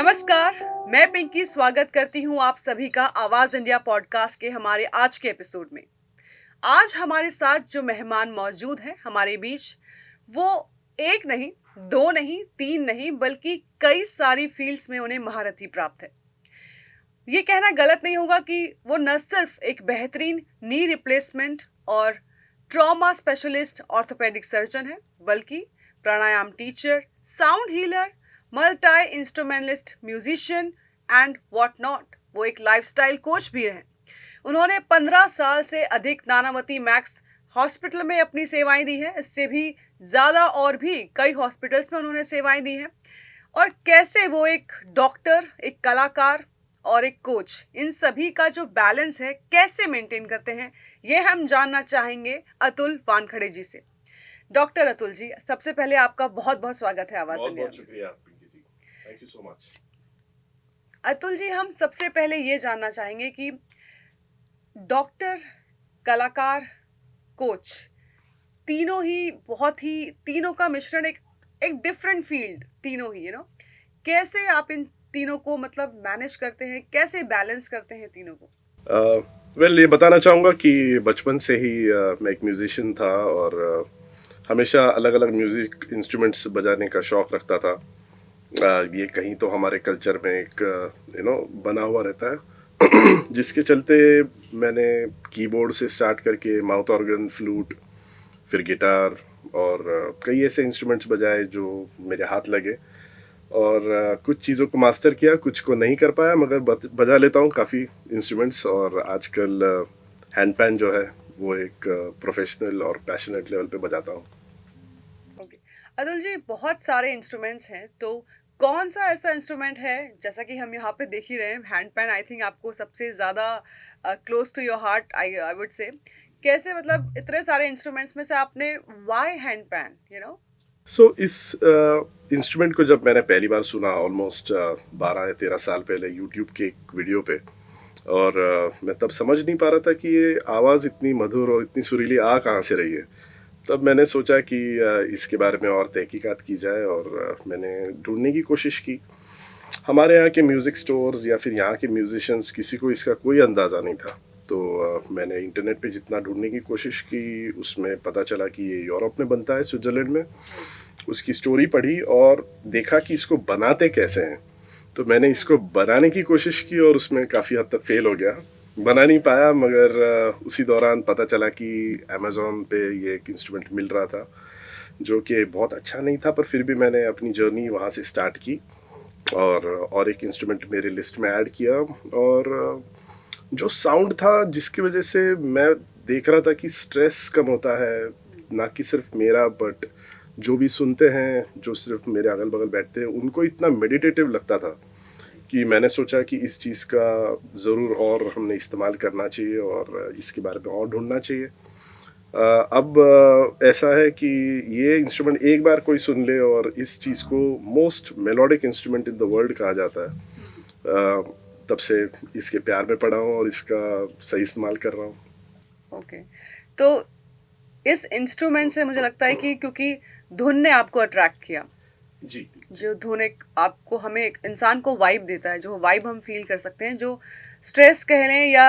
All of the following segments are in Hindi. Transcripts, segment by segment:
नमस्कार, मैं पिंकी स्वागत करती हूँ आप सभी का आवाज इंडिया पॉडकास्ट के हमारे आज के एपिसोड में। आज हमारे साथ जो मेहमान मौजूद हैं हमारे बीच, वो एक नहीं, दो नहीं, तीन नहीं, बल्कि कई सारी फील्ड्स में उन्हें महारथी प्राप्त है। ये कहना गलत नहीं होगा कि वो न सिर्फ एक बेहतरीन नी रिप्लेसमेंट और ट्रॉमा स्पेशलिस्ट ऑर्थोपेडिक सर्जन है, बल्कि pranayama teacher, sound healer, multi instrumentalist, musician and what not. वो एक लाइफस्टाइल कोच भी हैं। उन्होंने 15 साल से अधिक नानावती मैक्स हॉस्पिटल में अपनी सेवाएं दी हैं। इससे भी ज़्यादा और भी कई हॉस्पिटल्स में उन्होंने सेवाएं दी हैं। और कैसे वो एक डॉक्टर, एक कलाकार और एक कोच, इन सभी का जो बैलेंस है कैसे मेंटेन करते हैं, ये हम जानना चाहेंगे अतुल वानखड़े जी से। डॉक्टर अतुल जी, सबसे पहले आपका बहुत बहुत स्वागत है आवाज इंडिया में। बहुत शुक्रिया Pinky ji, thank you so much. Atul ji, हम सबसे पहले ये जानना चाहेंगे कि डॉक्टर, कलाकार, कोच, तीनों का मिश्रण एक एक डिफरेंट फील्ड, तीनों ही कैसे आप इन तीनों को मतलब मैनेज करते हैं, कैसे बैलेंस करते हैं तीनों को? ये बताना चाहूँगा कि बचपन से ही मैं एक म्यूजिशियन था और हमेशा अलग अलग म्यूजिक इंस्ट्रूमेंट्स बजाने का शौक़ रखता था। ये कहीं तो हमारे कल्चर में एक बना हुआ रहता है जिसके चलते मैंने कीबोर्ड से स्टार्ट करके माउथ ऑर्गन, फ्लूट, फिर गिटार और कई ऐसे इंस्ट्रूमेंट्स बजाए जो मेरे हाथ लगे और कुछ चीज़ों को मास्टर किया, कुछ को नहीं कर पाया, मगर बजा लेता हूँ काफ़ी इंस्ट्रूमेंट्स। और आजकल हैंड पैन जो है वो एक प्रोफेशनल और पैशनेट लेवल पे बजाता हूँ। ओके अतुल जी, बहुत सारे इंस्ट्रूमेंट्स हैं, तो कौन सा ऐसा इंस्ट्रूमेंट है, जैसा कि हम यहाँ पे देख ही रहे हैं, हैंड पैन आई थिंक आपको सबसे ज़्यादा close to your heart, I would say. कैसे मतलब इतने सारे इंस्ट्रूमेंट्स में से आपने व्हाई हैंड पैन? इस इंस्ट्रूमेंट को जब मैंने पहली बार सुना ऑलमोस्ट 12 या 13 साल पहले यूट्यूब के एक वीडियो पे, और मैं तब समझ नहीं पा रहा था कि ये आवाज़ इतनी मधुर और इतनी सुरीली आ कहाँ से रही है। तब मैंने सोचा कि इसके बारे में और तहकीकात की जाए और मैंने ढूंढने की कोशिश की। हमारे यहाँ के म्यूज़िक स्टोर्स या फिर यहाँ के म्यूजिशियंस, किसी को इसका कोई अंदाज़ा नहीं था। तो मैंने इंटरनेट पे जितना ढूंढने की कोशिश की, उसमें पता चला कि ये यूरोप में बनता है, स्विट्ज़रलैंड में। उसकी स्टोरी पढ़ी और देखा कि इसको बनाते कैसे हैं। तो मैंने इसको बनाने की कोशिश की और उसमें काफ़ी हद तक फेल हो गया, बना नहीं पाया। मगर उसी दौरान पता चला कि अमेज़ॉन पे ये एक इंस्ट्रूमेंट मिल रहा था जो कि बहुत अच्छा नहीं था, पर फिर भी मैंने अपनी जर्नी वहाँ से स्टार्ट की और एक इंस्ट्रूमेंट मेरे लिस्ट में ऐड किया। और जो साउंड था जिसकी वजह से मैं देख रहा था कि स्ट्रेस कम होता है, ना कि सिर्फ मेरा बट जो भी सुनते हैं, जो सिर्फ मेरे अगल बगल बैठते हैं, उनको इतना मेडिटेटिव लगता था कि मैंने सोचा कि इस चीज़ का ज़रूर और हमने इस्तेमाल करना चाहिए और इसके बारे में और ढूंढना चाहिए। अब ऐसा है कि ये इंस्ट्रूमेंट एक बार कोई सुन ले और इस चीज़ को most melodic instrument in the world कहा जाता है। तब से इसके प्यार में पड़ा हूँ और इसका सही इस्तेमाल कर रहा हूँ। ओके, तो इस इंस्ट्रूमेंट से मुझे लगता है कि क्योंकि धुन ने आपको अट्रैक्ट किया जी, जो धुन एक आपको, हमें एक इंसान को वाइब देता है, जो वाइब हम फील कर सकते हैं, जो स्ट्रेस कह लें या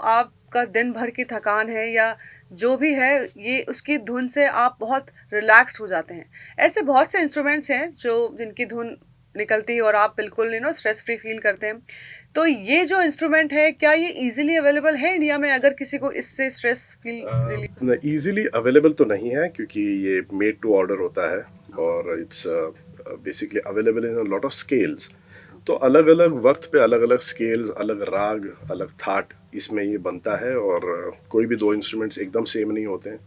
आपका दिन भर की थकान है या जो भी है, ये उसकी धुन से आप बहुत रिलैक्स्ड हो जाते हैं। ऐसे बहुत से इंस्ट्रूमेंट्स हैं जो जिनकी धुन निकलती है और आप बिल्कुल स्ट्रेस फ्री फील करते हैं। तो ये जो इंस्ट्रूमेंट है, क्या ये इजीली अवेलेबल है इंडिया में, अगर किसी को इससे स्ट्रेस फील? ईजिली अवेलेबल तो नहीं है क्योंकि ये मेड टू ऑर्डर होता है और it's basically available in lot of scales. तो अलग अलग वक्त पे अलग अलग स्केल्स, अलग राग, अलग थाट इसमें ये बनता है और कोई भी दो इंस्ट्रूमेंट्स एकदम सेम नहीं होते हैं।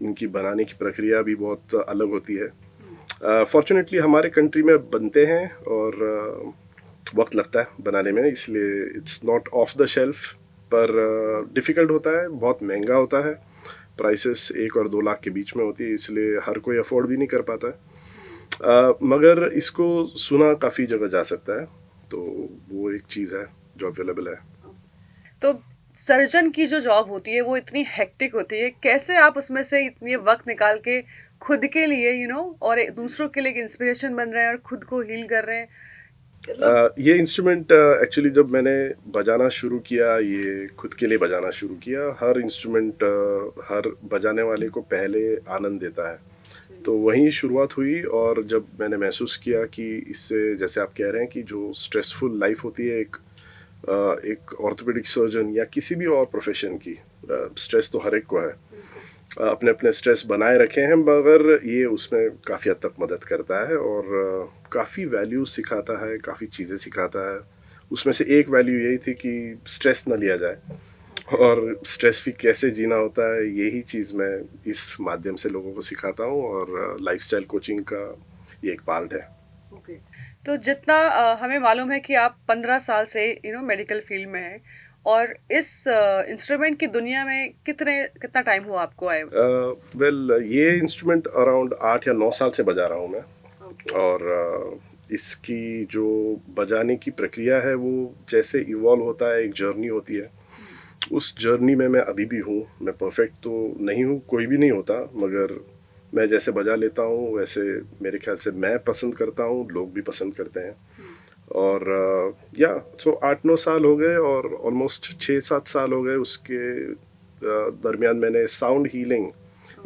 इनकी बनाने की प्रक्रिया भी बहुत अलग होती है। फॉर्चुनेटली हमारे कंट्री में बनते हैं और वक्त लगता है बनाने में, इसलिए it's not of the shelf, पर डिफ़िकल्ट होता है, बहुत महंगा होता है। प्राइसेस 1 और 2 लाख के बीच में होती है, इसलिए हर कोई अफोर्ड भी नहीं कर पाता है। मगर इसको सुना काफ़ी जगह जा सकता है, तो वो एक चीज़ है जो अवेलेबल है। तो सर्जन की जो जॉब होती है वो इतनी हेक्टिक होती है, कैसे आप उसमें से इतनी वक्त निकाल के खुद के लिए और दूसरों के लिए एक इंस्पिरेशन बन रहे हैं और खुद को हील कर रहे हैं, ये इंस्ट्रूमेंट एक्चुअली जब मैंने बजाना शुरू किया, ये खुद के लिए बजाना शुरू किया, हर इंस्ट्रूमेंट हर बजाने वाले को पहले आनंद देता है, तो वहीं शुरुआत हुई। और जब मैंने महसूस किया कि इससे, जैसे आप कह रहे हैं कि जो स्ट्रेसफुल लाइफ होती है एक ऑर्थोपेडिक सर्जन या किसी भी और प्रोफेशन की, स्ट्रेस तो हर एक को है, अपने अपने स्ट्रेस बनाए रखे हैं, मगर ये उसमें काफ़ी हद तक मदद करता है और काफ़ी वैल्यूज सिखाता है, काफ़ी चीज़ें सिखाता है। उसमें से एक वैल्यू यही थी कि स्ट्रेस न लिया जाए और स्ट्रेस फ्री कैसे जीना होता है, यही चीज़ मैं इस माध्यम से लोगों को सिखाता हूँ और लाइफस्टाइल कोचिंग का ये एक पार्ट है। ओके। तो जितना हमें मालूम है कि आप 15 साल से मेडिकल फील्ड में हैं, और इस इंस्ट्रूमेंट की दुनिया में कितना टाइम हुआ आपको आए? वेल, ये इंस्ट्रूमेंट अराउंड 8 या 9 साल से बजा रहा हूँ मैं। ओके। और इसकी जो बजाने की प्रक्रिया है वो जैसे इवॉल्व होता है, एक जर्नी होती है, उस जर्नी में मैं अभी भी हूँ। मैं परफेक्ट तो नहीं हूँ, कोई भी नहीं होता, मगर मैं जैसे बजा लेता हूँ वैसे मेरे ख्याल से मैं पसंद करता हूँ, लोग भी पसंद करते हैं। और या सो 8-9 साल हो गए और ऑलमोस्ट 6-7 साल हो गए उसके दरमियान मैंने साउंड हीलिंग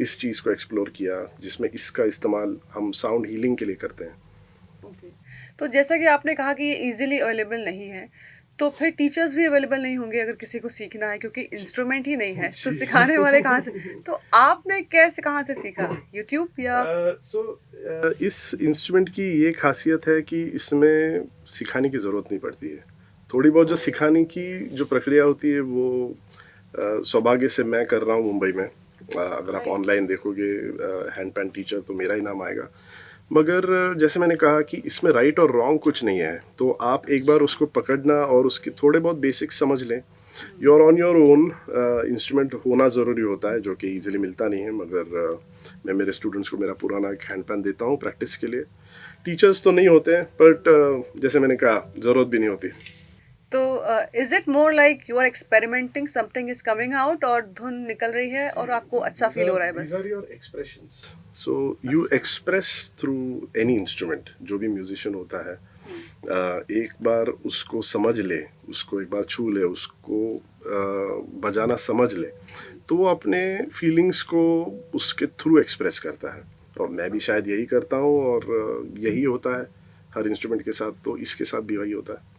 इस चीज़ को एक्सप्लोर किया, जिसमें इसका इस्तेमाल हम साउंड हीलिंग के लिए करते हैं। ओके। तो जैसा कि आपने कहा कि ये इजीली अवेलेबल नहीं है, तो फिर टीचर्स भी अवेलेबल नहीं होंगे अगर किसी को सीखना है, क्योंकि इंस्ट्रूमेंट ही नहीं है, तो जी। सिखाने वाले कहाँ से? तो आपने कहाँ से सीखा? यूट्यूब या? इस इंस्ट्रूमेंट की ये खासियत है कि इसमें सिखाने की ज़रूरत नहीं पड़ती है। थोड़ी बहुत जो सिखाने की जो प्रक्रिया होती है वो सौभाग्य से मैं कर रहा हूँ मुंबई में। अगर आप ऑनलाइन देखोगे हैंड पैन टीचर तो मेरा ही नाम आएगा। मगर जैसे मैंने कहा कि इसमें राइट और रॉन्ग कुछ नहीं है, तो आप एक बार उसको पकड़ना और उसके थोड़े बहुत बेसिक्स समझ लें, your on your own. Instrument होना ज़रूरी होता है जो कि इजीली मिलता नहीं है, मगर मैं मेरे स्टूडेंट्स को मेरा पुराना एक हैंड पैन देता हूँ प्रैक्टिस के लिए। टीचर्स तो नहीं होते हैं, बट जैसे मैंने कहा ज़रूरत भी नहीं होती। तो is it more like you are experimenting, something is coming out और धुन निकल रही है और आपको अच्छा फील हो रहा है These बस? are your expressions. So you express through any instrument. जो भी म्यूजिशियन होता है, एक बार उसको समझ ले, उसको एक बार छू ले, उसको बजाना समझ ले, तो वो अपने फीलिंग्स को उसके थ्रू एक्सप्रेस करता है। और मैं भी शायद यही करता हूँ और यही होता है हर इंस्ट्रूमेंट के साथ, तो इसके साथ भी वही होता है।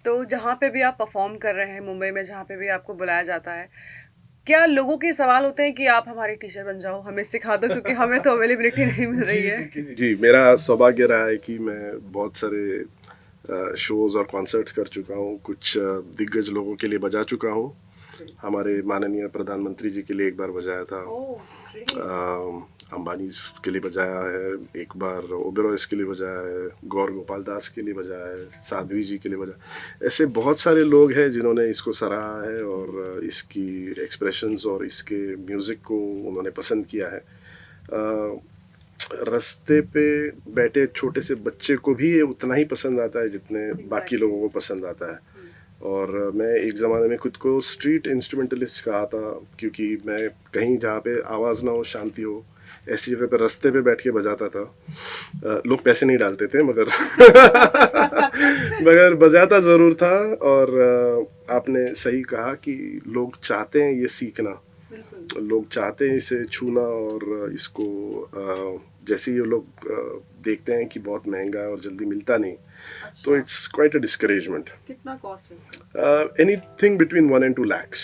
तो जहाँ पे भी आप परफॉर्म कर रहे हैं मुंबई में, जहाँ पे भी आपको बुलाया जाता है, क्या लोगों के सवाल होते हैं कि आप हमारे टीचर बन जाओ, हमें सिखा दो, क्योंकि हमें तो अवेलेबिलिटी नहीं मिल रही है? जी, मेरा सौभाग्य रहा है कि मैं बहुत सारे शोज़ और कॉन्सर्ट्स कर चुका हूँ, कुछ दिग्गज लोगों के लिए बजा चुका हूँ। हमारे माननीय प्रधानमंत्री जी के लिए एक बार बजाया था, अंबानी के लिए बजाया है, एक बार ओबेरॉयस के लिए बजाया है, गौर गोपाल दास के लिए बजाया है, साध्वी जी के लिए बजाया। ऐसे बहुत सारे लोग हैं जिन्होंने इसको सराहा है और इसकी एक्सप्रेशंस और इसके म्यूज़िक को उन्होंने पसंद किया है। रास्ते पे बैठे छोटे से बच्चे को भी ये उतना ही पसंद आता है जितने बाकी लोगों को पसंद आता है। और मैं एक ज़माने में खुद को स्ट्रीट इंस्ट्रूमेंटलिस्ट कहा था, क्योंकि मैं कहीं जहाँ पे आवाज़ ना हो, शांति हो, ऐसी जगह पे रास्ते पे बैठ के बजाता था। लोग पैसे नहीं डालते थे, मगर मगर बजाता ज़रूर था। और आपने सही कहा कि लोग चाहते हैं ये सीखना, लोग चाहते हैं इसे छूना, और इसको जैसे ही ये लोग देखते हैं कि बहुत महंगा है और जल्दी मिलता नहीं, तो इट्स क्वाइट अ डिस्करेजमेंट। कितना कॉस्ट है इसका? Anything between 1 and 2 lakhs।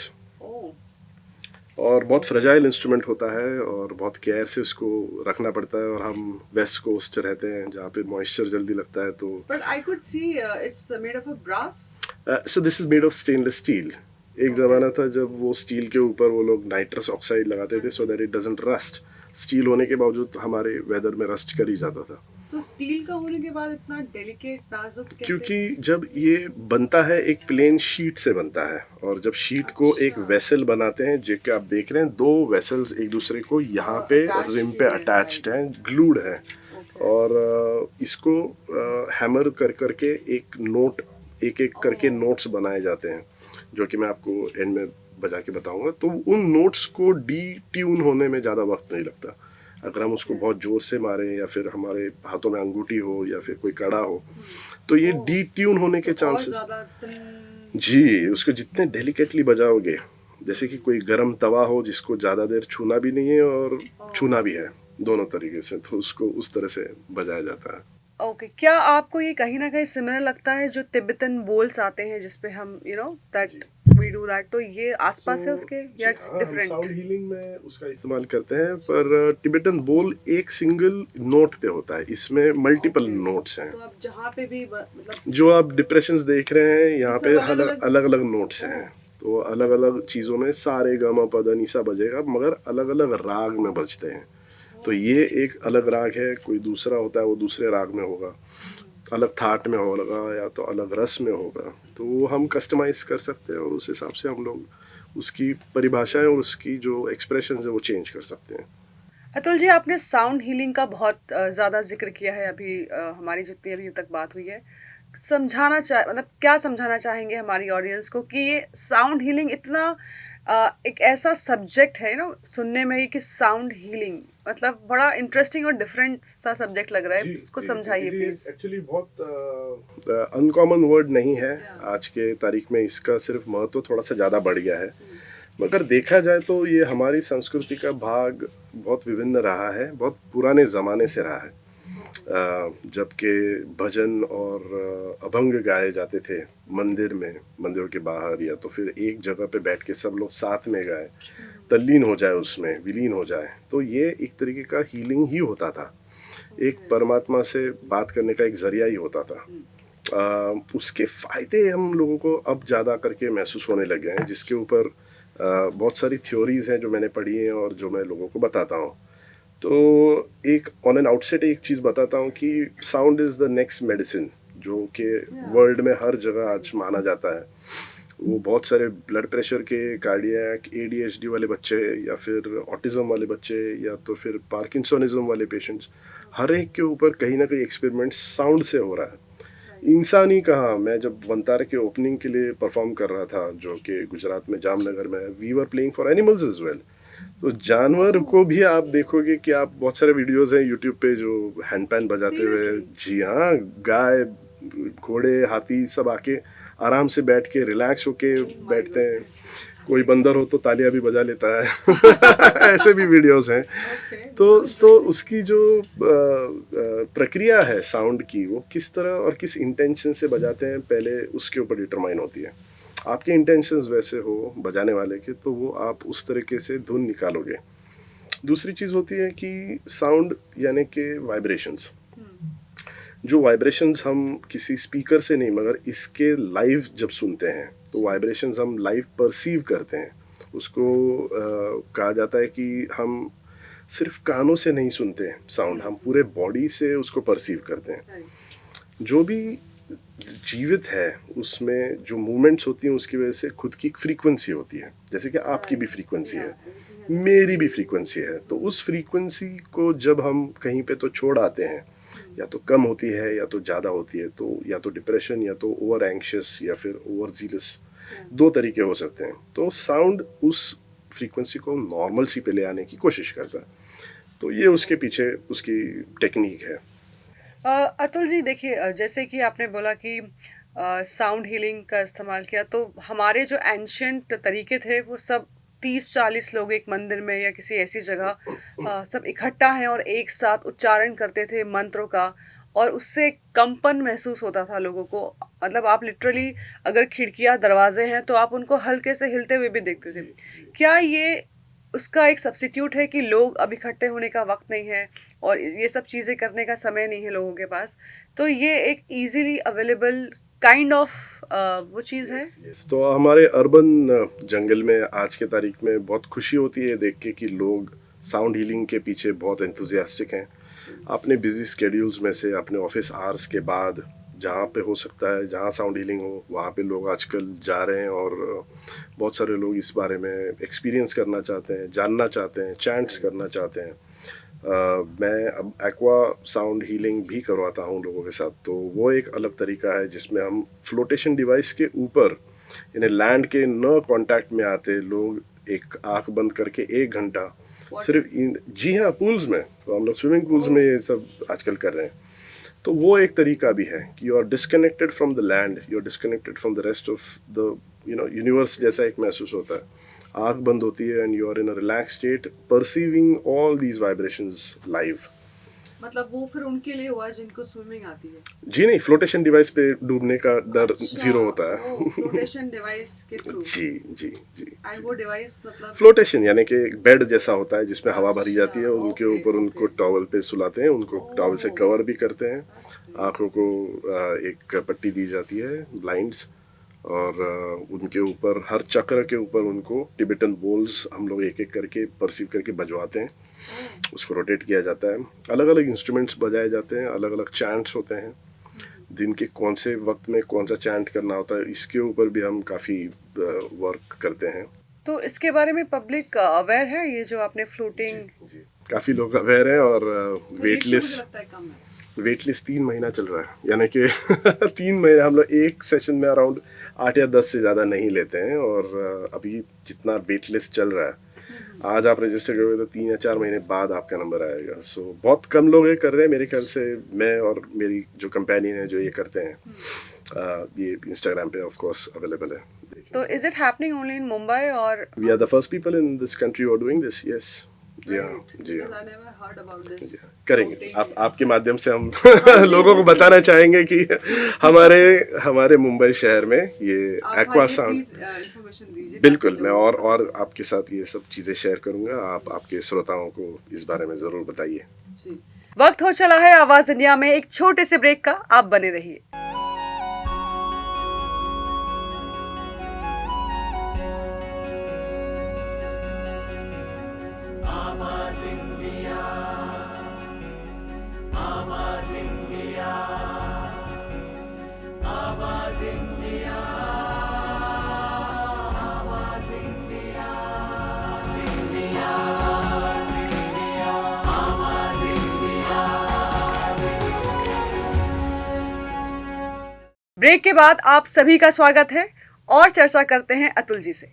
और बहुत फ्रेजाइल इंस्ट्रूमेंट होता है और बहुत केयर से उसको रखना पड़ता है, और हम वेस्ट कोस्ट रहते हैं जहाँ पे मॉइस्चर जल्दी लगता है, तो but I could see it's made of brass. So this is made of stainless steel. एक ज़माना था जब वो स्टील के ऊपर वो लोग नाइट्रस ऑक्साइड लगाते थे so that it doesn't rust. Steel होने के बावजूद हमारे वेदर में रस्ट कर ही जाता था। तो स्टील का होने के बाद इतना डेलिकेट, नाजुक कैसे? क्योंकि जब ये बनता है एक प्लेन शीट से बनता है, और जब शीट को एक वेसल बनाते हैं, जो कि आप देख रहे हैं, 2 वेसल्स एक दूसरे को यहाँ पे रिम पे अटैच्ड हैं, ग्लूड हैं, और इसको हैमर कर करके एक नोट, एक एक करके नोट्स बनाए जाते हैं, जो कि मैं आपको एंड में बजा के बताऊंगा। तो उन नोट्स को डी ट्यून होने में ज़्यादा वक्त नहीं लगता। अगर हम उसको बहुत जोर से मारें या फिर हमारे हाथों में अंगूठी हो या फिर कोई कड़ा हो तो ये डी ट्यून होने के चांसेस। जी, उसको जितने डेलिकेटली बजाओगे, जैसे कि कोई गरम तवा हो जिसको ज़्यादा देर छूना भी नहीं है और छूना भी है, दोनों तरीके से, तो उसको उस तरह से बजाया जाता है। ओके, क्या आपको ये कहीं ना कहीं सिमिलर लगता है जो तिब्बतन बोल्स आते हैं जिसपे हम दैट वी डू दैट, तो ये आसपास है उसके या इट्स हाँ, हम साउंड डिफरेंट? हीलिंग में उसका इस्तेमाल करते हैं, पर टिबेटन बोल एक सिंगल नोट पे होता है, इसमें मल्टीपल नोट्स हैं। तो आप जहाँ पे भी मतलब जो आप डिप्रेशंस देख रहे हैं यहाँ पे सब अलग-अलग? अलग अलग नोट्स हैं, तो अलग अलग चीज़ों में सारे ग म प द नि सा बजेगा, मगर अलग अलग राग में बजते हैं। तो ये एक अलग राग है, कोई दूसरा होता है वो दूसरे राग में होगा, अलग थाट में होगा या तो अलग रस में होगा, तो वो हम कस्टमाइज कर सकते हैं और उस हिसाब से हम लोग उसकी परिभाषाएं और उसकी जो एक्सप्रेशन है वो चेंज कर सकते हैं। अतुल जी, आपने साउंड हीलिंग का बहुत ज़्यादा ज़िक्र किया है अभी, हमारी जितनी अभी तक बात हुई है। मतलब क्या समझाना चाहेंगे हमारी ऑडियंस को कि ये साउंड हीलिंग इतना एक ऐसा सब्जेक्ट है सुनने में ही कि साउंड हीलिंग मतलब बड़ा इंटरेस्टिंग और डिफरेंट सा सब्जेक्ट लग रहा है, जी इसको जी, समझाइए ये प्लीज। एक्चुअली बहुत अनकॉमन वर्ड नहीं है। आज के तारीख में इसका सिर्फ महत्व थोड़ा सा ज़्यादा बढ़ गया है, मगर देखा जाए तो ये हमारी संस्कृति का भाग बहुत विभिन्न रहा है, बहुत पुराने ज़माने से रहा है। जबकि भजन और अभंग गाए जाते थे मंदिर में, मंदिरों के बाहर, या तो फिर एक जगह पे बैठ के सब लोग साथ में गाए, तल्लीन हो जाए उसमें, विलीन हो जाए, तो ये एक तरीके का हीलिंग ही होता था, एक परमात्मा से बात करने का एक जरिया ही होता था। उसके फ़ायदे हम लोगों को अब ज़्यादा करके महसूस होने लगे हैं, जिसके ऊपर बहुत सारी थ्योरीज हैं जो मैंने पढ़ी हैं और जो मैं लोगों को बताता हूँ। तो एक ऑन एन आउटसेट एक चीज़ बताता हूँ कि sound is the next medicine, जो कि वर्ल्ड में हर जगह आज माना जाता है। वो बहुत सारे ब्लड प्रेशर के, कार्डियक, एडीएचडी वाले बच्चे, या फिर ऑटिज़म वाले बच्चे, या तो फिर पार्किंसोनिज्म वाले पेशेंट्स, हर एक के ऊपर कहीं ना कहीं एक्सपेरिमेंट साउंड से हो रहा है। इंसान ही कहाँ, मैं जब वंतार के ओपनिंग के लिए परफॉर्म कर रहा था, जो कि गुजरात में जामनगर में, we were playing for animals is well. तो जानवर को भी आप देखोगे कि आप बहुत सारे वीडियोस हैं यूट्यूब पे जो हैंड पैन बजाते हुए, जी हाँ, गाय, घोड़े, हाथी सब आके आराम से बैठ के रिलैक्स होके बैठते हैं। कोई बंदर हो तो तालियां भी बजा लेता है ऐसे भी वीडियोस हैं। तो उसकी जो प्रक्रिया है साउंड की, वो किस तरह और किस इंटेंशन से बजाते हैं पहले उसके ऊपर डिटरमाइन होती है। आपके इंटेंशंस वैसे हो बजाने वाले के, तो वो आप उस तरीके से धुन निकालोगे। दूसरी चीज़ होती है कि साउंड यानी कि वाइब्रेशंस, जो वाइब्रेशंस हम किसी स्पीकर से नहीं मगर इसके लाइव जब सुनते हैं तो वाइब्रेशंस हम लाइव परसीव करते हैं। उसको कहा जाता है कि हम सिर्फ कानों से नहीं सुनते साउंड, हम पूरे बॉडी से उसको परसीव करते हैं। जो भी जीवित है उसमें जो मूवमेंट्स होती हैं उसकी वजह से खुद की एक फ्रीक्वेंसी होती है, जैसे कि आपकी भी फ्रीक्वेंसी है, मेरी भी फ्रीक्वेंसी है। तो उस फ्रीक्वेंसी को जब हम कहीं पे तो छोड़ आते हैं, या तो कम होती है या तो ज़्यादा होती है, तो या तो डिप्रेशन या तो ओवर एंग्शियस या फिर ओवर जीलस, दो तरीके हो सकते हैं। तो साउंड उस फ्रीक्वेंसी को नॉर्मल सी पे ले आने की कोशिश करता है, तो ये उसके पीछे उसकी टेक्निक है। अतुल जी, देखिए, जैसे कि आपने बोला कि साउंड हीलिंग का इस्तेमाल किया, तो हमारे जो एंशियंट तरीके थे वो सब 30-40 लोग एक मंदिर में या किसी ऐसी जगह सब इकट्ठा हैं और एक साथ उच्चारण करते थे मंत्रों का, और उससे कंपन महसूस होता था लोगों को। मतलब आप लिटरली अगर खिड़कियां दरवाजे हैं तो आप उनको हल्के से हिलते हुए भी देखते थे। क्या ये उसका एक सब्स्टिट्यूट है कि लोग अब इकट्ठे होने का वक्त नहीं है और ये सब चीज़ें करने का समय नहीं है लोगों के पास, तो ये एक इजीली अवेलेबल काइंड ऑफ वो चीज़ है। तो हमारे अर्बन जंगल में आज के तारीख में बहुत खुशी होती है देख के कि लोग साउंड हीलिंग के पीछे बहुत एंथुजियास्टिक हैं। अपने बिजी स्केड्यूल्स में से अपने ऑफिस आवर्स के बाद जहाँ पे हो सकता है, जहाँ साउंड हीलिंग हो, वहाँ पे लोग आजकल जा रहे हैं और बहुत सारे लोग इस बारे में एक्सपीरियंस करना चाहते हैं, जानना चाहते हैं, चैंट्स करना चाहते हैं। मैं अब एक्वा साउंड हीलिंग भी करवाता हूँ लोगों के साथ, तो वो एक अलग तरीका है जिसमें हम फ्लोटेशन डिवाइस के ऊपर, यानी लैंड के न कांटेक्ट में आते, लोग एक आंख बंद करके 1 घंटा जी हाँ, पूल्स में तो हम लोग स्विमिंग पूल्स में ये सब आजकल कर रहे हैं। तो वो एक तरीका भी है कि you are disconnected from the land, you are disconnected from the rest of the universe जैसा एक महसूस होता है। आँख बंद होती है and you are in a relax state perceiving all these vibrations live. मतलब वो फिर उनके लिए हुआ जिनको स्विमिंग आती है। जी नहीं, फ्लोटेशन डिवाइस पे डूबने का डर जीरो होता है। फ्लोटेशन डिवाइस के थ्रू। जी जी जी। एंड वो डिवाइस मतलब फ्लोटेशन यानी कि बेड जैसा होता है जिसमें हवा भरी जाती है, उनके ओके, ऊपर उनको ओके। टॉवल पे सुलाते हैं, उनको टॉवल से कवर भी करते हैं। आंखों को एक पट्टी दी जाती है, ब्लाइंड्स, और उनके ऊपर हर चक्र के ऊपर उनको टिबेटन बोल्स हम लोग एक एक करके परसीव करके बजवाते हैं। उसको रोटेट किया जाता है, अलग अलग इंस्ट्रूमेंट्स बजाए जाते हैं, अलग अलग चैंट्स होते हैं। दिन के कौन से वक्त में कौन सा चैंट करना होता है, इसके ऊपर भी हम काफ़ी वर्क करते हैं। तो इसके बारे में पब्लिक अवेयर है, ये जो आपने फ्लोटिंग? जी, काफ़ी लोग अवेयर हैं और वेट लिस्ट कम है। 3 महीना चल रहा है, यानी कि 3 महीने हम लोग एक सेशन में अराउंड 8 या 10 से ज़्यादा नहीं लेते हैं। और अभी जितना वेट लिस्ट चल रहा है, आज आप रजिस्टर करोगे तो 3 या 4 महीने बाद आपका नंबर आएगा। सो बहुत कम लोग ये कर रहे हैं, मेरे ख्याल से मैं और मेरी जो कंपेनियन है जो ये करते हैं। ये इंस्टाग्राम पे ऑफ कोर्स अवेलेबल है। तो is it happening only in Mumbai or? We are the first people in this country who are doing this. Yes, जी हाँ, जी हाँ, जी हाँ, करेंगे। आपके माध्यम से हम लोगों को बताना चाहेंगे कि हमारे मुंबई शहर में ये एक्वा साउंड, बिल्कुल मैं और आपके साथ ये सब चीज़ें शेयर करूंगा। आप आपके श्रोताओं को इस बारे में ज़रूर बताइए। वक्त हो चला है आवाज इंडिया में एक छोटे से ब्रेक का, आप बने रहिए। ब्रेक के बाद आप सभी का स्वागत है और चर्चा करते हैं अतुल जी से।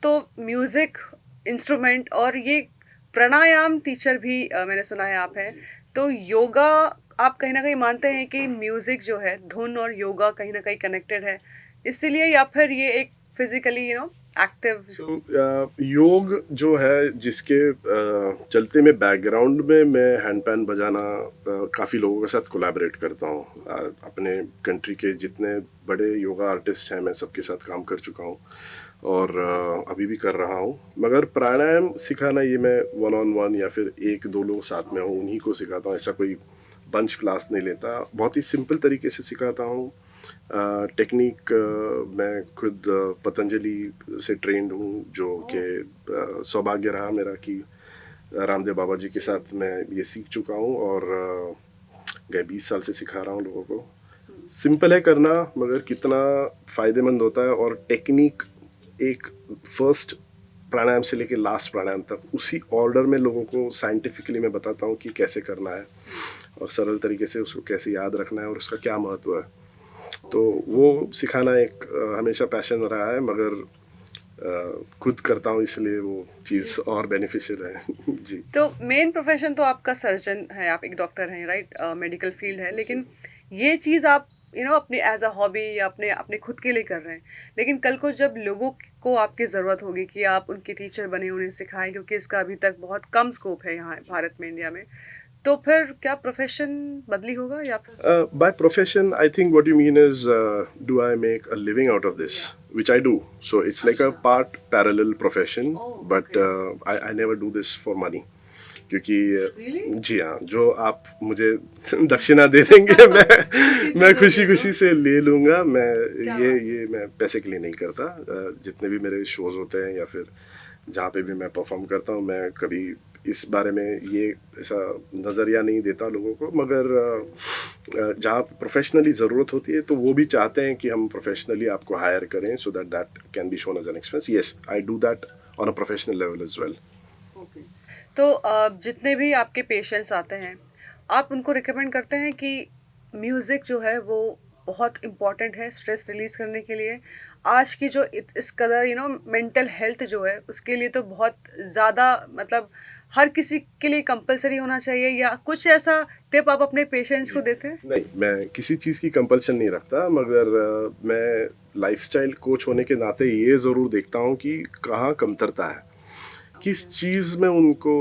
तो म्यूजिक इंस्ट्रूमेंट और ये प्राणायाम टीचर भी मैंने सुना है आप हैं। तो योगा आप कहीं ना कहीं मानते हैं कि म्यूजिक जो है, धुन और योगा कहीं ना कहीं कनेक्टेड है, इसीलिए, या फिर ये एक फिजिकली एक्टिव? योग जो है जिसके चलते में बैकग्राउंड में मैं हैंड पैन बजाना काफ़ी लोगों के साथ कोलैबोरेट करता हूँ। अपने कंट्री के जितने बड़े योगा आर्टिस्ट हैं मैं सबके साथ काम कर चुका हूँ और अभी भी कर रहा हूँ। मगर प्राणायाम सिखाना ये मैं 1-on-1 या फिर 1-2 लोग साथ में हो उन्हीं को सिखाता हूँ। ऐसा कोई बंच क्लास नहीं लेता, बहुत ही सिंपल तरीके से सिखाता हूँ। टेक्निक मैं खुद पतंजलि से ट्रेंड हूँ, जो कि सौभाग्य रहा मेरा कि रामदेव बाबा जी के साथ मैं ये सीख चुका हूँ और गए 20 साल से सिखा रहा हूँ लोगों को। सिंपल है करना, मगर कितना फ़ायदेमंद होता है। और टेक्निक एक फर्स्ट प्राणायाम से लेके लास्ट प्राणायाम तक उसी ऑर्डर में लोगों को साइंटिफिकली मैं बताता हूँ कि कैसे करना है और सरल तरीके से उसको कैसे याद रखना है और उसका क्या महत्व है। तो वो सिखाना एक हमेशा पैशन रहा है, मगर खुद करता हूँ इसलिए वो चीज़ और बेनिफिशियल है। जी। तो मेन प्रोफेशन तो आपका सर्जन है, आप एक डॉक्टर हैं, राइट? मेडिकल फील्ड है, लेकिन ये चीज़ आप अपने एज अ हॉबी या अपने अपने खुद के लिए कर रहे हैं। लेकिन कल को जब लोगों को आपकी ज़रूरत होगी कि आप उनके टीचर बने, उन्हें सिखाएं, क्योंकि इसका अभी तक बहुत कम स्कोप है यहाँ भारत में, इंडिया में, तो फिर क्या प्रोफेशन बदली होगा या फिर? By profession, I think what you mean is, do I make a living out of this? Which I do. So it's like a part parallel profession, but I never do this for money. क्योंकि Really? जी हाँ, जो आप मुझे दक्षिणा दे देंगे मैं खुशी खुशी से ले लूँगा। ये मैं पैसे के लिए नहीं करता। जितने भी मेरे शोज़ होते हैं या फिर जहाँ पे भी मैं परफॉर्म करता हूँ, मैं कभी इस बारे में ये ऐसा नज़रिया नहीं देता लोगों को। मगर जहाँ प्रोफेशनली ज़रूरत होती है तो वो भी चाहते हैं कि हम प्रोफेशनली आपको हायर करें, so that can be shown as an expense. Yes, I do that on a professional level as well. तो जितने भी आपके पेशेंट्स आते हैं, आप उनको रिकमेंड करते हैं कि म्यूज़िक जो है वो बहुत इम्पॉर्टेंट है स्ट्रेस रिलीज करने के लिए। आज की जो इस कदर मेंटल हेल्थ जो है उसके लिए तो बहुत ज़्यादा मतलब हर किसी के लिए कंपलसरी होना चाहिए, या कुछ ऐसा टिप आप अपने पेशेंट्स को देते हैं? नहीं, मैं किसी चीज़ की कंपल्शन नहीं रखता, मगर मैं लाइफस्टाइल कोच होने के नाते ये ज़रूर देखता हूँ कि कहाँ कमतरता है, किस चीज़ में उनको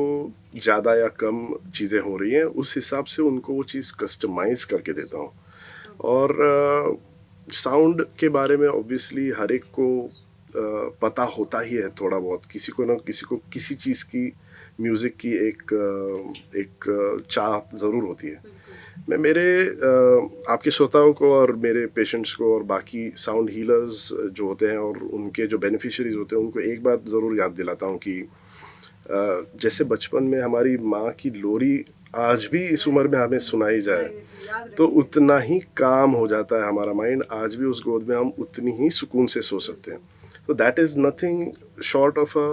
ज़्यादा या कम चीज़ें हो रही हैं, उस हिसाब से उनको वो चीज़ कस्टमाइज़ करके देता हूँ। और साउंड के बारे में ऑब्वियसली हर एक को पता होता ही है थोड़ा बहुत, किसी को ना किसी को किसी चीज़ की म्यूज़िक की एक चाह ज़रूर होती है। मैं मेरे आपके श्रोताओं को और मेरे पेशेंट्स को और बाकी साउंड हीलर्स जो होते हैं और उनके जो बेनिफिशियरीज होते हैं उनको एक बात ज़रूर याद दिलाता हूँ कि जैसे बचपन में हमारी माँ की लोरी आज भी इस उम्र में हमें सुनाई जाए तो उतना ही काम हो जाता है हमारा माइंड, आज भी उस गोद में हम उतनी ही सुकून से सो सकते हैं। तो that is nothing short of a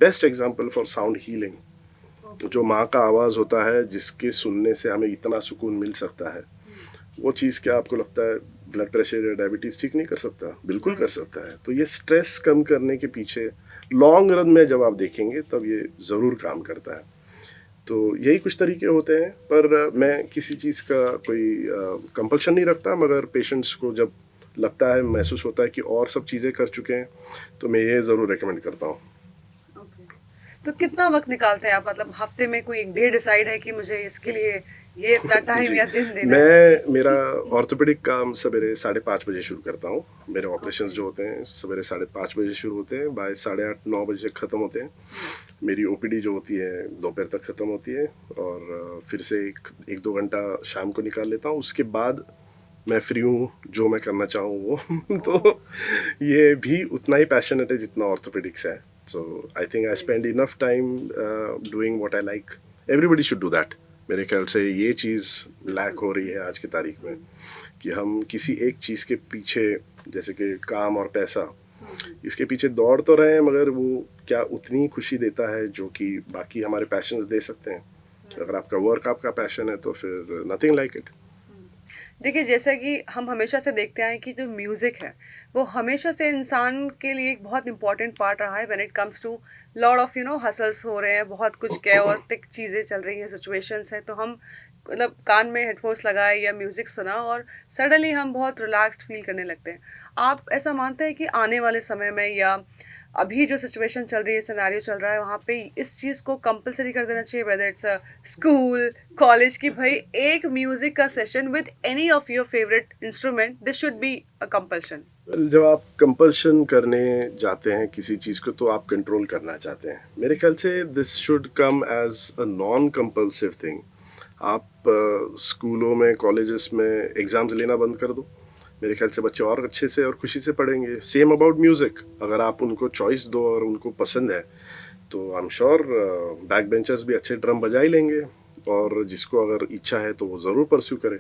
best example for sound healing. जो माँ का आवाज़ होता है जिसके सुनने से हमें इतना सुकून मिल सकता है, वो चीज़ क्या आपको लगता है ब्लड प्रेशर या डायबिटीज़ ठीक नहीं कर सकता? बिल्कुल कर सकता है। तो ये स्ट्रेस कम करने के पीछे लॉन्ग रन में जब आप देखेंगे तब ये ज़रूर काम करता है। तो यही कुछ तरीके होते हैं, पर मैं किसी चीज़ का कोई कंपल्शन नहीं रखता, मगर पेशेंट्स को जब लगता है, महसूस होता है कि और सब चीज़ें कर चुके हैं, तो मैं ये ज़रूर रेकमेंड करता हूँ। तो कितना वक्त निकालते हैं आप, मतलब हफ्ते में कोई एक डे डिसाइड है कि मुझे इसके लिए ये इतना टाइम जी, या दिन देना है? मेरा ऑर्थोपेडिक काम सवेरे 5:30 बजे शुरू करता हूँ। मेरे ऑपरेशंस जो होते हैं सवेरे 5:30 बजे शुरू होते हैं, बाय 8:30-9 बजे तक ख़त्म होते हैं। मेरी ओपीडी जो होती है दोपहर तक ख़त्म होती है, और फिर से एक दो घंटा शाम को निकाल लेता हूँ। उसके बाद मैं फ्री हूँ, जो मैं करना चाहूँ वो तो ये भी उतना ही पैशनेट है जितना ऑर्थोपेडिक्स है। So I think I spend enough time doing what I like. Everybody should do that. मेरे ख्याल से ये चीज़ लैक हो रही है आज की तारीख में, कि हम किसी एक चीज़ के पीछे, जैसे कि काम और पैसा, इसके पीछे दौड़ तो रहे हैं, मगर वो क्या उतनी खुशी देता है जो कि बाकी हमारे पैशंस दे सकते हैं? अगर आपका वर्क आपका पैशन है तो फिर नथिंग लाइक इट। देखिए, जैसा कि हम हमेशा से देखते आए हैं कि जो म्यूज़िक है, वो हमेशा से इंसान के लिए एक बहुत इम्पोर्टेंट पार्ट रहा है when it comes to lot of hassles हो रहे हैं, बहुत कुछ कैओटिक चीज़ें चल रही हैं, सिचुएशंस हैं, तो हम मतलब कान में हेडफोन्स लगाए या म्यूज़िक सुना और सडनली हम बहुत रिलैक्स्ड फील करने लगते हैं। आप ऐसा मानते हैं कि आने वाले समय में या अभी जो सिचुएशन चल रही है, सिनेरियो चल रहा है, वहाँ पे इस चीज़ को कंपलसरी कर देना चाहिए, whether it's a school, college, की भाई एक म्यूजिक का session with any of your favourite instrument, this should be a compulsion? जब आप कंपल्शन करने जाते हैं किसी चीज़ को तो आप कंट्रोल करना चाहते हैं। मेरे ख्याल से this should come as a non compulsive thing. आप स्कूलों में, कॉलेजेस में एग्ज़ाम्स लेना बंद कर दो, मेरे ख्याल से बच्चे और अच्छे से और खुशी से पढ़ेंगे। सेम अबाउट म्यूज़िक, अगर आप उनको चॉइस दो और उनको पसंद है तो I am sure back benchers भी अच्छे ड्रम बजा ही लेंगे, और जिसको अगर इच्छा है तो वो ज़रूर परस्यू करे।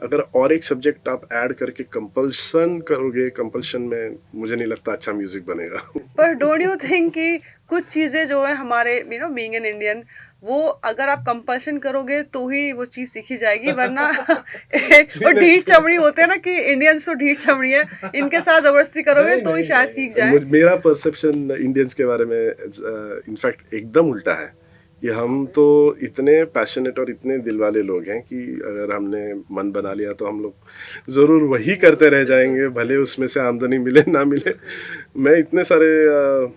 अगर और एक सब्जेक्ट आप ऐड करके कंपल्सन करोगे, कंपल्शन में मुझे नहीं लगता अच्छा म्यूज़िक बनेगा। पर डोंट यू थिंक कि कुछ चीज़ें जो है हमारे बीइंग एन इंडियन, वो अगर आप कंपल्शन करोगे तो ही वो चीज़ सीखी जाएगी, वरना वो नहीं, ढीठ चमड़ी होते हैं ना, कि इंडियंस तो ढीठ चमड़ी है, इनके साथ जबरदस्ती करोगे नहीं तो ही नहीं शायद सीख नहीं, जाए। मेरा परसेप्शन इंडियंस के बारे में इनफैक्ट एकदम उल्टा है, कि हम तो इतने पैशनेट और इतने दिल वाले लोग हैं कि अगर हमने मन बना लिया तो हम लोग ज़रूर वही करते रह जाएंगे, भले उसमें से आमदनी मिले ना मिले। मैं इतने सारे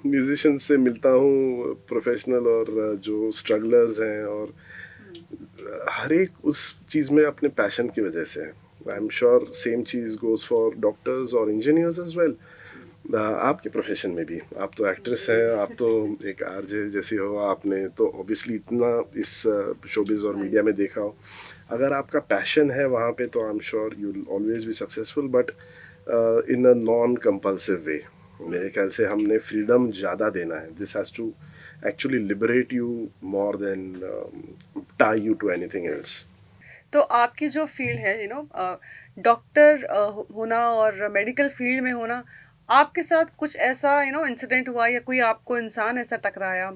म्यूजिशियन से मिलता हूँ, प्रोफेशनल और जो स्ट्रगलर्स हैं, और हर एक उस चीज़ में अपने पैशन की वजह से। आई am sure same cheese goes for doctors और इंजीनियर्स एज वेल। आपके प्रोफेशन में भी, आप तो एक्ट्रेस हैं, आप तो एक आरजे जैसी हो, आपने तो ऑब्वियसली इतना इस शोबिज़ और मीडिया में देखा हो। अगर आपका पैशन है वहाँ पे तो I am sure you will always be successful, but in a non compulsive way. मेरे ख्याल से हमने फ्रीडम ज़्यादा देना है। This has to actually liberate you more than tie you to anything else. तो आपकी जो फील्ड है, डॉक्टर होना और मेडिकल फील्ड में होना, आपके साथ कुछ ऐसा इंसिडेंट हुआ या कोई आपको इंसान ऐसा टकराया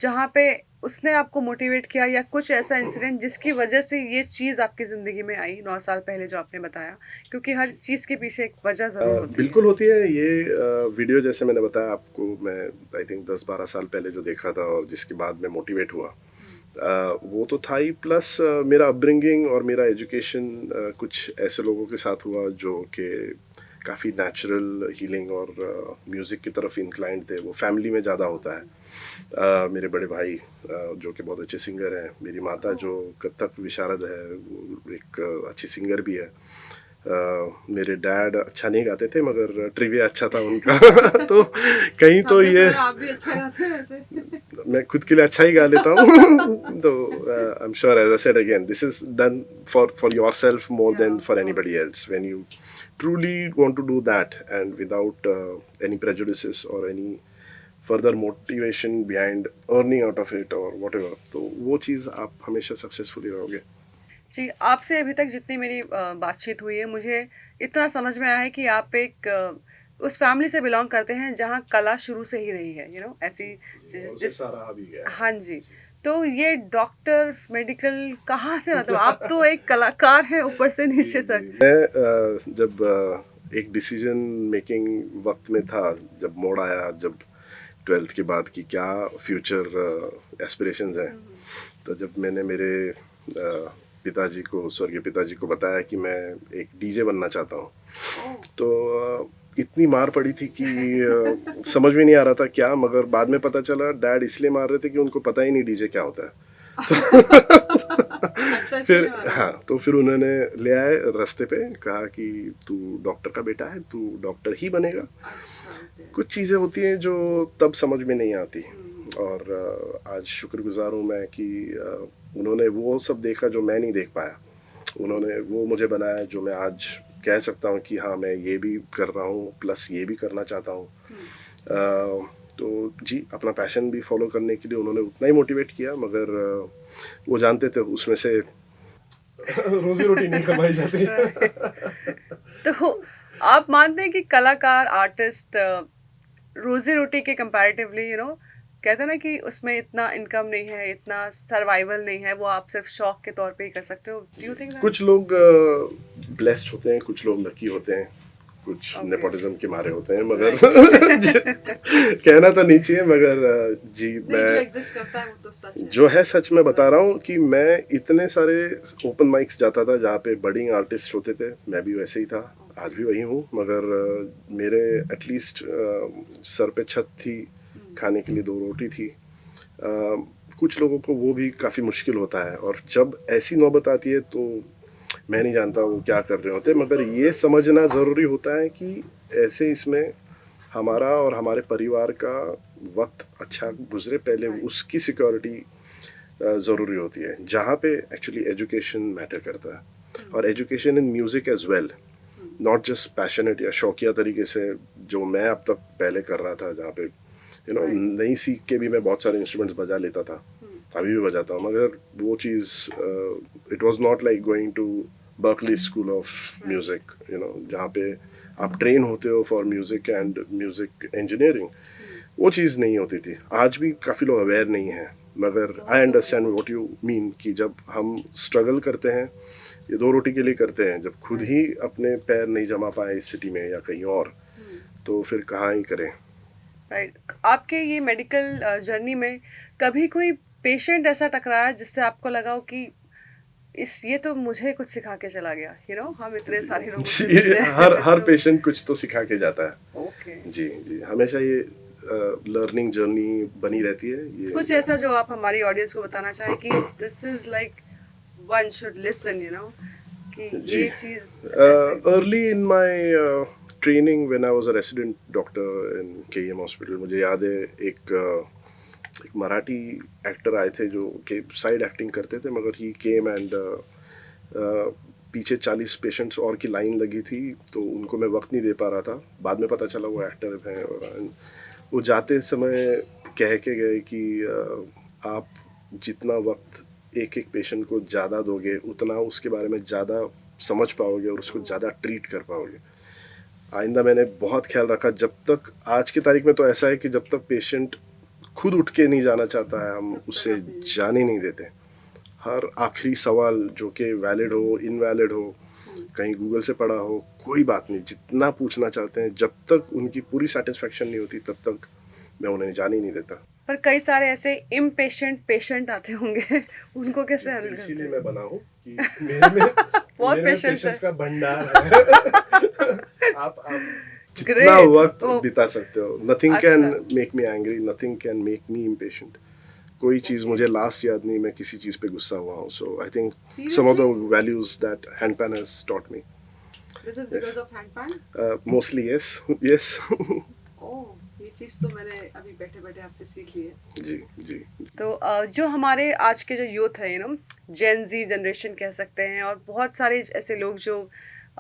जहाँ पे उसने आपको मोटिवेट किया, या कुछ ऐसा इंसिडेंट जिसकी वजह से ये चीज़ आपकी ज़िंदगी में आई 9 साल पहले जो आपने बताया? क्योंकि हर चीज़ के पीछे एक वजह ज़रूर होती है। बिल्कुल होती है ये। वीडियो जैसे मैंने बताया आपको, मैं आई थिंक 10-12 साल पहले जो देखा था और जिसके बाद मैं मोटिवेट हुआ, वो तो था ही। प्लस मेरा अपब्रिंगिंग और मेरा एजुकेशन कुछ ऐसे लोगों के साथ हुआ जो कि काफ़ी नेचुरल हीलिंग और म्यूज़िक की तरफ इंक्लाइंड थे। वो फैमिली में ज़्यादा होता है। मेरे बड़े भाई जो कि बहुत अच्छे सिंगर हैं, मेरी माता जो कथक विशारद है, वो एक अच्छी सिंगर भी है। मेरे डैड अच्छा नहीं गाते थे मगर ट्रिविया अच्छा था उनका। तो कहीं तो ये आप भी अच्छा गाते हैं वैसे। मैं खुद के लिए अच्छा ही गा लेता हूँ। तो I am sure, as I said again, this is done for yourself more than Yeah, of for anybody course. Else. When you truly want to do that and without any prejudices or any further motivation behind earning out of it or whatever, तो वो चीज़ आप हमेशा सक्सेसफुली रहोगे। जी, आपसे अभी तक जितनी मेरी बातचीत हुई है, मुझे इतना समझ में आया है कि आप एक उस फैमिली से बिलॉन्ग करते हैं जहाँ कला शुरू से ही रही है, ऐसी जिस सारा भी गया हाँ जी। तो ये डॉक्टर, मेडिकल कहाँ से, मतलब आप तो एक कलाकार हैं ऊपर से नीचे तक। मैं जब एक डिसीजन मेकिंग वक्त में था, जब मोड़ आया, जब 12th के बाद की क्या फ्यूचर एस्पिरेशंस हैं, तो जब मैंने मेरे पिताजी को, स्वर्गीय पिताजी को बताया कि मैं एक डीजे बनना चाहता हूँ, तो इतनी मार पड़ी थी कि समझ में नहीं आ रहा था क्या। मगर बाद में पता चला डैड इसलिए मार रहे थे कि उनको पता ही नहीं डीजे क्या होता है। अच्छा, फिर हाँ, तो फिर उन्होंने ले आए रास्ते पे, कहा कि तू डॉक्टर का बेटा है, तू डॉक्टर ही बनेगा। कुछ चीज़ें होती हैं जो तब समझ में नहीं आती। और आज शुक्रगुजार हूँ मैं कि उन्होंने वो सब देखा जो मैं नहीं देख पाया। उन्होंने वो मुझे बनाया जो मैं आज कह सकता हूँ कि हाँ, मैं ये भी कर रहा हूँ प्लस ये भी करना चाहता हूँ। तो जी, अपना पैशन भी फॉलो करने के लिए उन्होंने उतना ही मोटिवेट किया, मगर वो जानते थे उसमें से रोजी रोटी नहीं कमाई जाती। तो आप मानते हैं कि कलाकार, आर्टिस्ट रोजी रोटी के कंपैरेटिवली, कहते हैं ना कि उसमें इतना इनकम नहीं है, इतना सर्वाइवल नहीं है, वो आप सिर्फ शौक के तौर पे ही कर सकते हो? Do you think that? कुछ लोग ब्लेस्ड होते हैं, कुछ लोग लकी होते हैं, कुछ Okay. नेपोटिज्म के मारे होते हैं, मगर कहना तो नहीं चाहिए, मगर जी, मैं एग्जिस्ट करता है वो तो सच है। जो है सच में बता रहा हूँ कि मैं इतने सारे ओपन माइक्स जाता था जहाँ पे बडिंग आर्टिस्ट होते थे, मैं भी वैसे ही था, आज भी वही हूँ। मगर मेरे एटलीस्ट सर पे छत थी, खाने के लिए 2 रोटी थी। कुछ लोगों को वो भी काफ़ी मुश्किल होता है, और जब ऐसी नौबत आती है तो मैं नहीं जानता वो क्या कर रहे होते, मगर ये समझना ज़रूरी होता है कि ऐसे इसमें हमारा और हमारे परिवार का वक्त अच्छा गुजरे, पहले उसकी सिक्योरिटी ज़रूरी होती है, जहाँ पे एक्चुअली एजुकेशन मैटर करता है। और education in music as well, not just passionate या शौकिया तरीके से जो मैं अब तक पहले कर रहा था, जहाँ पे नहीं सीख के भी मैं बहुत सारे इंस्ट्रूमेंट्स बजा लेता था, अभी भी बजाता हूँ, मगर वो चीज़ it was not like going to Berklee school of music, जहाँ पे आप ट्रेन होते हो for music and music engineering. वो चीज़ नहीं होती थी। आज भी काफ़ी लोग अवेयर नहीं हैं, मगर I understand what you mean कि जब हम स्ट्रगल करते हैं, ये 2 रोटी के लिए करते हैं, जब खुद ही अपने पैर नहीं जमा पाए इस सिटी में या कहीं और, तो फिर कहाँ ही करें। राइट। आपके ये मेडिकल जर्नी में कभी कोई पेशेंट ऐसा टकराया जिससे आपको लगा हो कि ये तो मुझे कुछ सिखा के चला गया, हम इतने सारे लोगों से जी, मिलते हैं। हर पेशेंट कुछ तो सिखा के जाता है। ओके। जी जी, हमेशा ये लर्निंग जर्नी बनी रहती है ये। कुछ ऐसा जो आप हमारी ऑडियंस को बताना चाहें कि this is like one should listen, कि जी, ये चीज ऐसे। Early in my training when I was a resident doctor in KEM hospital, मुझे याद है एक मराठी एक्टर आए थे जो कि साइड एक्टिंग करते थे, मगर ही केम एंड पीछे 40 पेशेंट्स और की लाइन लगी थी, तो उनको मैं वक्त नहीं दे पा रहा था। बाद में पता चला वो एक्टर हैं, और वो जाते समय कह के गए कि आप जितना वक्त एक एक पेशेंट को ज़्यादा दोगे, उतना उसके बारे में ज़्यादा समझ पाओगे और उसको ज़्यादा ट्रीट कर पाओगे। आइंदा मैंने बहुत ख्याल रखा, जब तक आज की तारीख में तो ऐसा है कि जब तक पेशेंट खुद उठ के नहीं जाना चाहता है हम उससे जाने नहीं देते। हर आखिरी सवाल जो कि वैलिड हो इनवैलिड हो, कहीं गूगल से पढ़ा हो, कोई बात नहीं, जितना पूछना चाहते हैं, जब तक उनकी पूरी सेटिस्फेक्शन नहीं होती तब तक मैं उन्हें जाने ही नहीं देता। पर कई सारे ऐसे इम्पेशेंट पेशेंट आते होंगे, उनको कैसे हैंडल करते इसीलिए हैं? मैं बना हूँ कि मेरे में बहुत मेरे में पेशेंस है। पेशेंस का भंडार है। आप जितना ग्रेट। वक्त तो बिता सकते हो, नथिंग अच्छा। Can make me angry, nothing can make me impatient. कोई चीज़ मुझे लास्ट याद नहीं मैं किसी चीज़ पे गुस्सा हुआ हूँ। So I think some of the seriously values that handpan has taught me. This is because of handpan? Mostly yes yes. Oh, ये चीज तो मैंने अभी बैठे बैठे आपसे सीख ली है। जी जी। तो जो हमारे आज के जो यूथ है, जेन जी जनरेशन कह सकते हैं, और बहुत सारे ऐसे लोग जो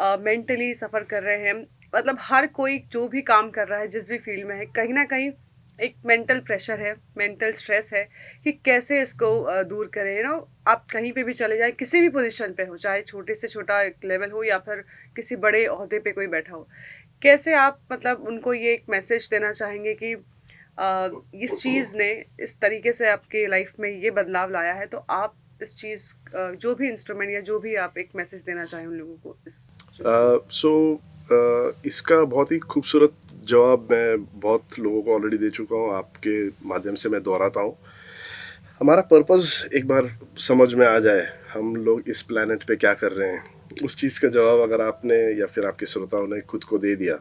मेंटली सफ़र कर रहे हैं, मतलब हर कोई जो भी काम कर रहा है, जिस भी फील्ड में है, कहीं ना कहीं एक मेंटल प्रेशर है, मेंटल स्ट्रेस है कि कैसे इसको दूर करें। आप कहीं पे भी चले जाएं, किसी भी पोजीशन पे हो, चाहे छोटे से छोटा एक लेवल हो या फिर किसी बड़े ओहदे पे कोई बैठा हो, कैसे आप मतलब उनको ये एक मैसेज देना चाहेंगे कि इस चीज़ ने इस तरीके से आपके लाइफ में ये बदलाव लाया है, तो आप इस चीज़ जो भी इंस्ट्रूमेंट या जो भी आप एक मैसेज देना चाहें उन लोगों को इस सो इसका बहुत ही खूबसूरत जवाब मैं बहुत लोगों को ऑलरेडी दे चुका हूँ, आपके माध्यम से मैं दोहराता हूँ। हमारा पर्पस एक बार समझ में आ जाए, हम लोग इस प्लेनेट पे क्या कर रहे हैं, उस चीज़ का जवाब अगर आपने या फिर आपके श्रोताओं ने खुद को दे दिया,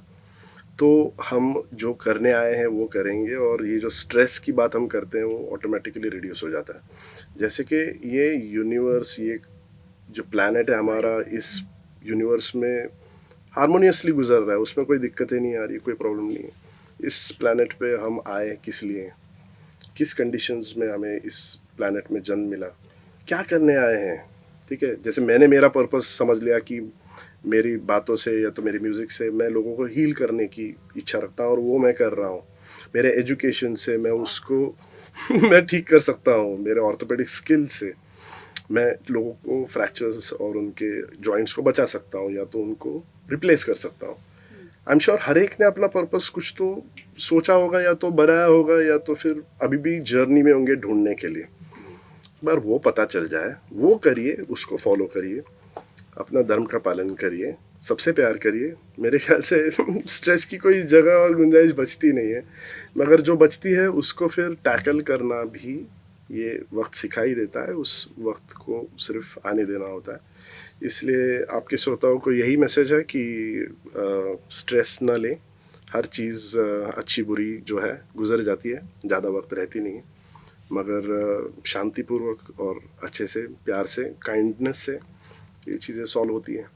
तो हम जो करने आए हैं वो करेंगे, और ये जो स्ट्रेस की बात हम करते हैं वो ऑटोमेटिकली रिड्यूस हो जाता है। जैसे कि ये यूनिवर्स, ये जो प्लैनेट है हमारा, इस यूनिवर्स में हारमोनियसली गुजर रहा है, उसमें कोई दिक्कतें नहीं आ रही, कोई प्रॉब्लम नहीं है। इस प्लैनेट पे हम आए किस लिए, किस कंडीशंस में हमें इस प्लैनेट में जन्म मिला, क्या करने आए हैं, ठीक है। जैसे मैंने मेरा पर्पस समझ लिया कि मेरी बातों से या तो मेरी म्यूज़िक से मैं लोगों को हील करने की इच्छा रखता हूँ, और वो मैं कर रहा हूँ। मेरे एजुकेशन से मैं उसको मैं ठीक कर सकता हूँ, मेरे ऑर्थोपेडिक स्किल से मैं लोगों को फ्रैक्चर्स और उनके जॉइंट्स को बचा सकता हूँ या तो उनको रिप्लेस कर सकता हूँ। आई एम श्योर हर एक ने अपना पर्पस कुछ तो सोचा होगा, या तो बनाया होगा, या तो फिर अभी भी जर्नी में होंगे ढूंढने के लिए। बार वो पता चल जाए, वो करिए, उसको फॉलो करिए, अपना धर्म का पालन करिए, सबसे प्यार करिए। मेरे ख्याल से स्ट्रेस की कोई जगह और गुंजाइश बचती नहीं है, मगर जो बचती है उसको फिर टैकल करना भी ये वक्त सिखाई देता है, उस वक्त को सिर्फ आने देना होता है। इसलिए आपके श्रोताओं को यही मैसेज है कि स्ट्रेस ना लें, हर चीज़ अच्छी बुरी जो है गुजर जाती है, ज़्यादा वक्त रहती नहीं है, मगर शांतिपूर्वक और अच्छे से, प्यार से, काइंडनेस से ये चीज़ें सॉल्व होती हैं।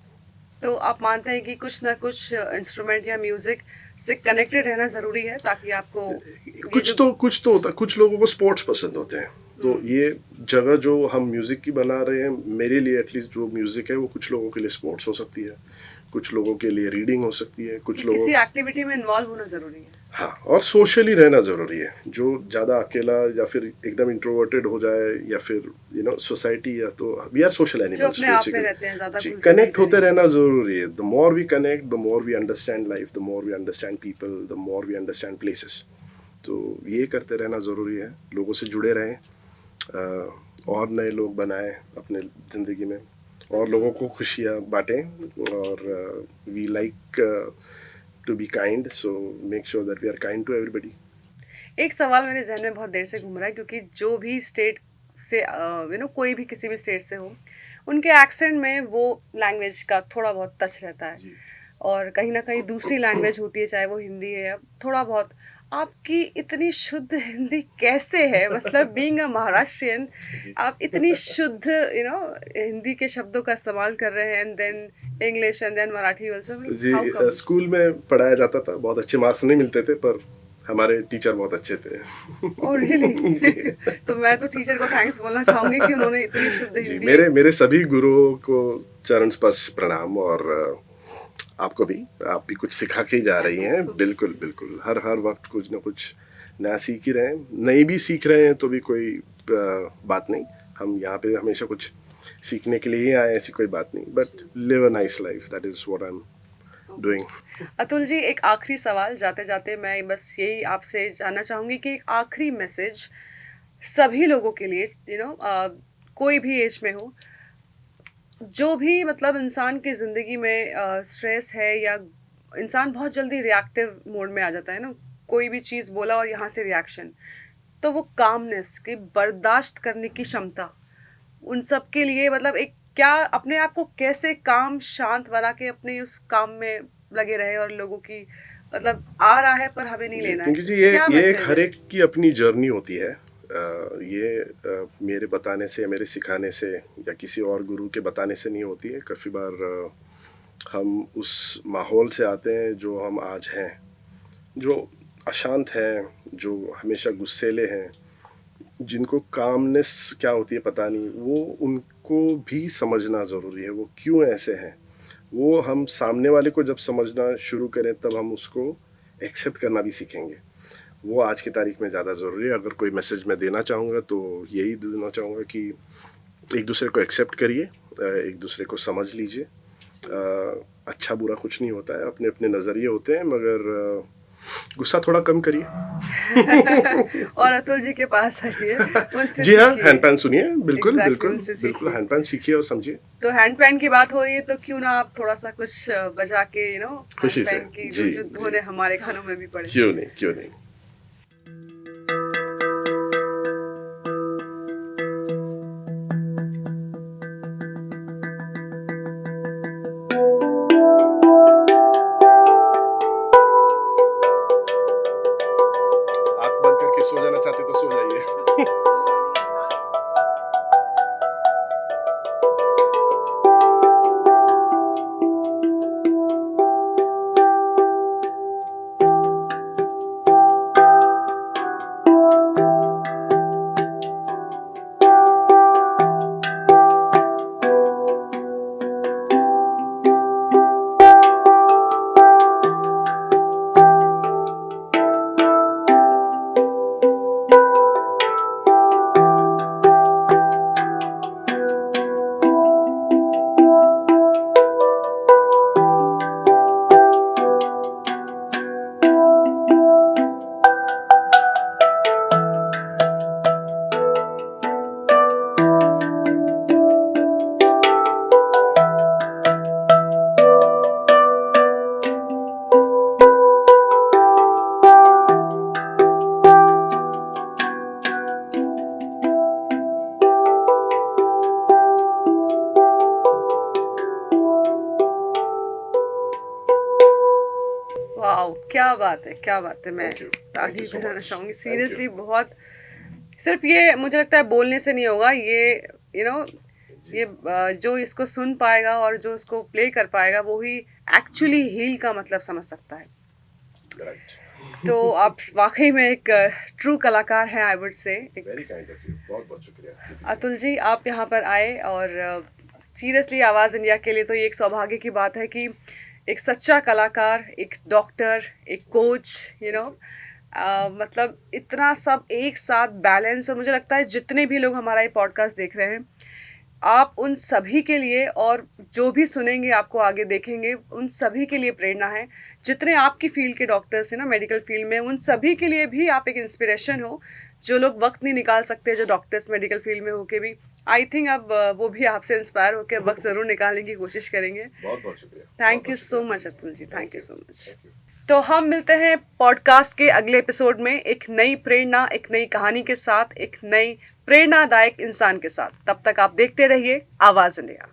तो आप मानते हैं कि कुछ ना कुछ इंस्ट्रूमेंट या म्यूजिक से कनेक्टेड रहना ज़रूरी है ताकि आपको ये कुछ तो होता है। कुछ लोगों को स्पोर्ट्स पसंद होते हैं, तो ये जगह जो हम म्यूज़िक की बना रहे हैं, मेरे लिए एटलीस्ट जो म्यूज़िक है वो कुछ लोगों के लिए स्पोर्ट्स हो सकती है, कुछ लोगों के लिए रीडिंग हो सकती है, कुछ लोगों किसी एक्टिविटी में इन्वॉल्व होना ज़रूरी है। हाँ, और सोशली रहना ज़रूरी है। जो ज़्यादा अकेला या फिर एकदम इंट्रोवर्टेड हो जाए, या फिर सोसाइटी, या तो वी आर सोशल जो एनिमल्स अपने आप में रहते हैं, ज़्यादा जी, घुलते कनेक्ट होते मिलते रहना ज़रूरी है। The more we connect, the more we understand life, the more we understand people, the more we understand places. तो ये करते रहना ज़रूरी है, लोगों से जुड़े रहें, और नए लोग बनाएं अपने ज़िंदगी में, और लोगों को खुशियाँ बांटें, और we like to be kind, so make sure that we are kind to everybody. एक सवाल मेरे जहन में बहुत देर से घूम रहा है, क्योंकि जो भी स्टेट से कोई भी किसी भी स्टेट से हो, उनके एक्सेंट में वो लैंग्वेज का थोड़ा बहुत टच रहता है, जी। और कहीं ना कहीं दूसरी लैंग्वेज होती है, चाहे वो हिंदी है या थोड़ा बहुत। आपकी इतनी शुद्ध हिंदी कैसे है? मतलब बीइंग अ महाराष्ट्रियन, जी। आप इतनी शुद्ध हिंदी के शब्दों का इस्तेमाल कर रहे हैं, and then English and then Marathi also. जी, हाउ कम? स्कूल में पढ़ाया जाता था, बहुत अच्छे मार्क्स नहीं मिलते थे, पर हमारे टीचर बहुत अच्छे थे। Oh really? जी। तो मैं तो टीचर को थैंक्स बोलना चाहूंगी कि उन्होंने इतनी शुद्ध जी, हिंदी। मेरे सभी गुरुओं को चरण स्पर्श प्रणाम, और आपको भी, आप भी कुछ सिखा के ही जा रही हैं। बिल्कुल बिल्कुल, हर हर वक्त कुछ ना कुछ नया सीख ही रहे हैं, नहीं भी सीख रहे हैं तो भी कोई बात नहीं। हम यहाँ पे हमेशा कुछ सीखने के लिए ही आए, ऐसी कोई बात नहीं, but live a nice life, that is what I am doing. Atul ji, एक आखिरी सवाल जाते जाते मैं बस यही आपसे जानना चाहूंगी कि एक आखिरी मैसेज सभी लोगों के लिए, कोई भी एज में हो, जो भी मतलब इंसान की ज़िंदगी में स्ट्रेस है, या इंसान बहुत जल्दी रिएक्टिव मोड में आ जाता है ना, कोई भी चीज़ बोला और यहाँ से रिएक्शन, तो वो कामनेस की बर्दाश्त करने की क्षमता उन सब के लिए, मतलब एक क्या अपने आप को कैसे काम शांत बना के अपने उस काम में लगे रहे, और लोगों की मतलब आ रहा है पर हमें नहीं लेना है, पिंकी जी, ये क्या एक मैसेज हर है? एक की अपनी जर्नी होती है। मेरे बताने से या मेरे सिखाने से या किसी और गुरु के बताने से नहीं होती है। काफ़ी बार हम उस माहौल से आते हैं जो हम आज हैं, जो अशांत हैं, जो हमेशा गुस्सेले हैं, जिनको कामनेस क्या होती है पता नहीं, वो उनको भी समझना ज़रूरी है, वो क्यों ऐसे हैं। वो हम सामने वाले को जब समझना शुरू करें तब हम उसको एक्सेप्ट करना भी सीखेंगे। वो आज की तारीख में ज़्यादा ज़रूरी है। अगर कोई मैसेज मैं देना चाहूँगा तो यही देना चाहूँगा कि एक दूसरे को एक्सेप्ट करिए, एक दूसरे को समझ लीजिए। अच्छा बुरा कुछ नहीं होता है, अपने अपने नज़रिए होते हैं, मगर गुस्सा थोड़ा कम करिए। और अतुल जी के पास आइए, उनसे जी हाँ, सीखिए। हैंड पैन सुनिए, बिल्कुल Exactly, बिल्कुल उनसे बिल्कुल सीखिए। हैंड पैन सीखिए और समझिए। तो हैंड पैन की बात हो रही है तो क्यों ना आप थोड़ा सा कुछ बजा के हैंड खुशी से, पैन की जी जो जी, धुन है हमारे कानों में भी पड़े। क्यों नहीं, क्यों नहीं। आँख बंद करके सो जाना चाहते तो सो जाइए। वाओ, क्या बात है, क्या बात है। मैं Thank you. Thank ताली you so बजाना much. चाहूंगी Thank सीरियसली। you. बहुत सिर्फ ये मुझे लगता है बोलने से नहीं होगा ये, यू नो ये जो इसको सुन पाएगा और जो इसको प्ले कर पाएगा वो ही एक्चुअली हील का मतलब समझ सकता है। Right. तो आप वाकई में एक ट्रू कलाकार हैं, आई वुड से। Very kind of you. बहुत बहुत शुक्रिया। अतुल जी, आप यहाँ पर आए और सीरियसली आवाज़ इंडिया के लिए तो ये एक सौभाग्य की बात है कि एक सच्चा कलाकार, एक डॉक्टर, एक कोच, मतलब इतना सब एक साथ बैलेंस। और मुझे लगता है जितने भी लोग हमारा ये पॉडकास्ट देख रहे हैं, आप उन सभी के लिए, और जो भी सुनेंगे आपको आगे देखेंगे, उन सभी के लिए प्रेरणा है। जितने आपकी फील्ड के डॉक्टर्स हैं ना, मेडिकल फील्ड में, उन सभी के लिए भी आप एक इंस्पिरेशन हो। जो लोग वक्त नहीं निकाल सकते, जो डॉक्टर्स मेडिकल फील्ड में होके भी, आई थिंक अब वो भी आपसे इंस्पायर होकर वक्त ज़रूर निकालने की कोशिश करेंगे। बहुत बहुत शुक्रिया। Thank you so much Atul ji, thank you so much. Thank you. तो हम मिलते हैं पॉडकास्ट के अगले एपिसोड में एक नई प्रेरणा, एक नई कहानी के साथ, एक नई प्रेरणादायक इंसान के साथ। तब तक आप देखते रहिए आवाज़ इंडिया।